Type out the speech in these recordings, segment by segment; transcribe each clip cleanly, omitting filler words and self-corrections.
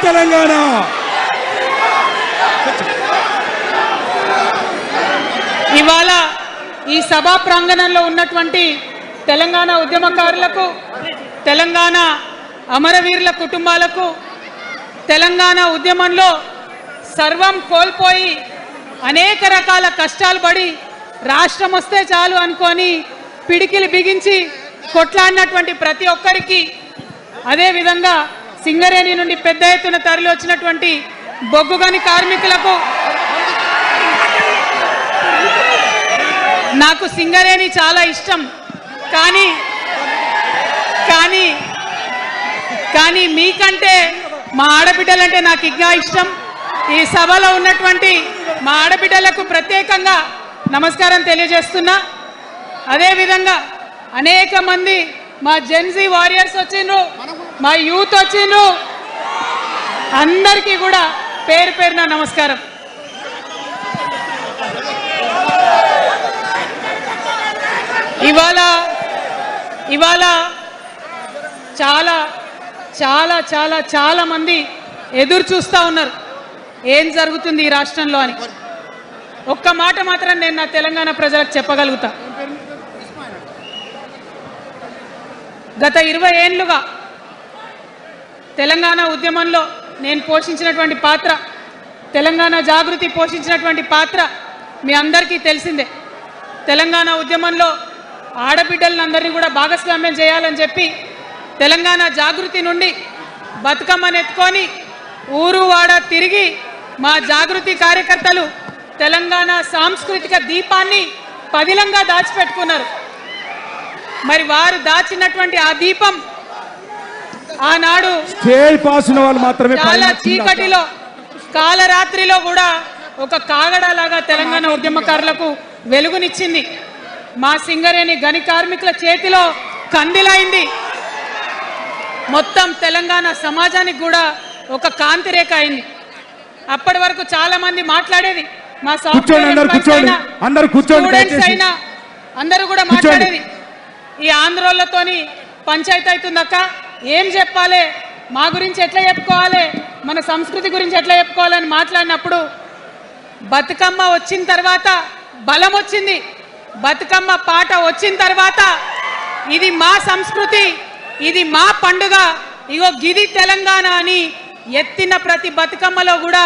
తెలంగాణ. ఇవాళ ఈ సభా ప్రాంగణంలో ఉన్నటువంటి తెలంగాణ ఉద్యమకారులకు, తెలంగాణ అమరవీరుల కుటుంబాలకు, తెలంగాణ ఉద్యమంలో సర్వం కోల్పోయి అనేక రకాల కష్టాలు పడి రాష్ట్రం వస్తే చాలు అనుకొని పిడికిలు బిగించి కొట్లాడినటువంటి ప్రతి ఒక్కరికి, అదేవిధంగా సింగరేణి నుండి పెద్ద ఎత్తున తరలి వచ్చినటువంటి బొగ్గుగని కార్మికులకు, నాకు సింగరేణి చాలా ఇష్టం, కానీ మీకంటే మా ఆడబిడ్డలంటే నాకు ఇంకా ఇష్టం. ఈ సభలో ఉన్నటువంటి మా ఆడబిడ్డలకు ప్రత్యేకంగా నమస్కారం తెలియజేస్తున్నా. అదేవిధంగా అనేక మంది మా జెన్జీ వారియర్స్ వచ్చిండ్రు, మా యూత్ వచ్చిండ్రు, అందరికీ కూడా పేరు పేరున నమస్కారం. ఇవాళ చాలా చాలా చాలా చాలా మంది ఎదురు చూస్తూ ఉన్నారు ఏం జరుగుతుంది ఈ రాష్ట్రంలో అని. ఒక్క మాట మాత్రం నేను నా తెలంగాణ ప్రజలకు చెప్పగలుగుతా. గత 20 ఏళ్లుగా తెలంగాణ ఉద్యమంలో నేను పోషించినటువంటి పాత్ర, తెలంగాణ జాగృతి పోషించినటువంటి పాత్ర మీ అందరికీ తెలిసిందే. తెలంగాణ ఉద్యమంలో ఆడబిడ్డలందరినీ కూడా భాగస్వామ్యం చేయాలని చెప్పి తెలంగాణ జాగృతి నుండి బతుకమ్మను ఎత్తుకొని ఊరు వాడ తిరిగి మా జాగృతి కార్యకర్తలు తెలంగాణ సాంస్కృతిక దీపాన్ని పదిలంగా దాచిపెట్టుకున్నారు. మరి వారు దాచినటువంటి ఆ దీపం ఆనాడు చాలా చీకటిలో కాలరాత్రిలో కూడా ఒక కాగడాలాగా తెలంగాణ ఉద్యమకారులకు వెలుగునిచ్చింది. మా సింగరేణి గని కార్మికుల చేతిలో కందిలైంది. మొత్తం తెలంగాణ సమాజానికి కూడా ఒక కాంతి రేఖ అయింది. అప్పటి వరకు చాలా మంది మాట్లాడేది, మా స్టూడెంట్స్ అయినా అందరూ కూడా మాట్లాడేది, ఈ ఆంధ్రోళ్ళతోని పంచాయతీ అవుతుందక్క, ఏం చెప్పాలి, మా గురించి ఎట్లా చెప్పుకోవాలి, మన సంస్కృతి గురించి ఎట్లా చెప్పుకోవాలని మాట్లాడినప్పుడు బతుకమ్మ వచ్చిన తర్వాత బలం వచ్చింది. బతుకమ్మ పాట వచ్చిన తర్వాత ఇది మా సంస్కృతి, ఇది మా పండుగ, ఇగో గిది తెలంగాణ అని ఎత్తిన ప్రతి బతుకమ్మలో కూడా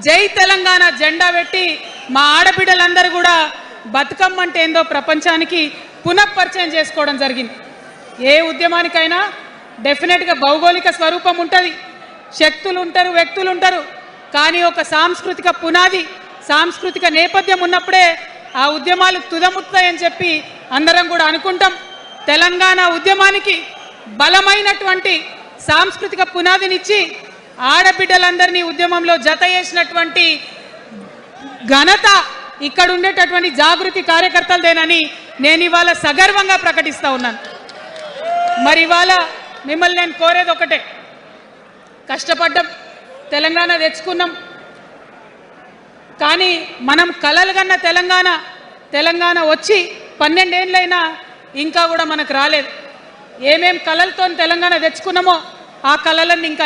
జై తెలంగాణ జెండా పెట్టి మా ఆడబిడ్డలందరూ కూడా బతుకమ్మ అంటే ఏందో ప్రపంచానికి పునఃపరిచయం చేసుకోవడం జరిగింది. ఏ ఉద్యమానికైనా డెఫినెట్గా భౌగోళిక స్వరూపం ఉంటుంది, శక్తులు ఉంటారు, వ్యక్తులు ఉంటారు, కానీ ఒక సాంస్కృతిక పునాది, సాంస్కృతిక నేపథ్యం ఉన్నప్పుడే ఆ ఉద్యమాలు తుదముట్టాయని చెప్పి అందరం కూడా అనుకుంటాం. తెలంగాణ ఉద్యమానికి బలమైనటువంటి సాంస్కృతిక పునాదినిచ్చి ఆడబిడ్డలందరినీ ఉద్యమంలో జత చేసినటువంటి ఘనత ఇక్కడ ఉండేటటువంటి జాగృతి కార్యకర్తలదేనని నేను ఇవాళ సగర్వంగా ప్రకటిస్తూ ఉన్నాను. మరి ఇవాళ మిమ్మల్ని నేను కోరేది ఒకటే, కష్టపడ్డాం, తెలంగాణ తెచ్చుకున్నాం, కానీ మనం కలలు కన్న తెలంగాణ వచ్చి 12 ఏళ్ళైనా ఇంకా కూడా మనకు రాలేదు. ఏమేం కలలతో తెలంగాణ తెచ్చుకున్నామో ఆ కలలన్నీ ఇంకా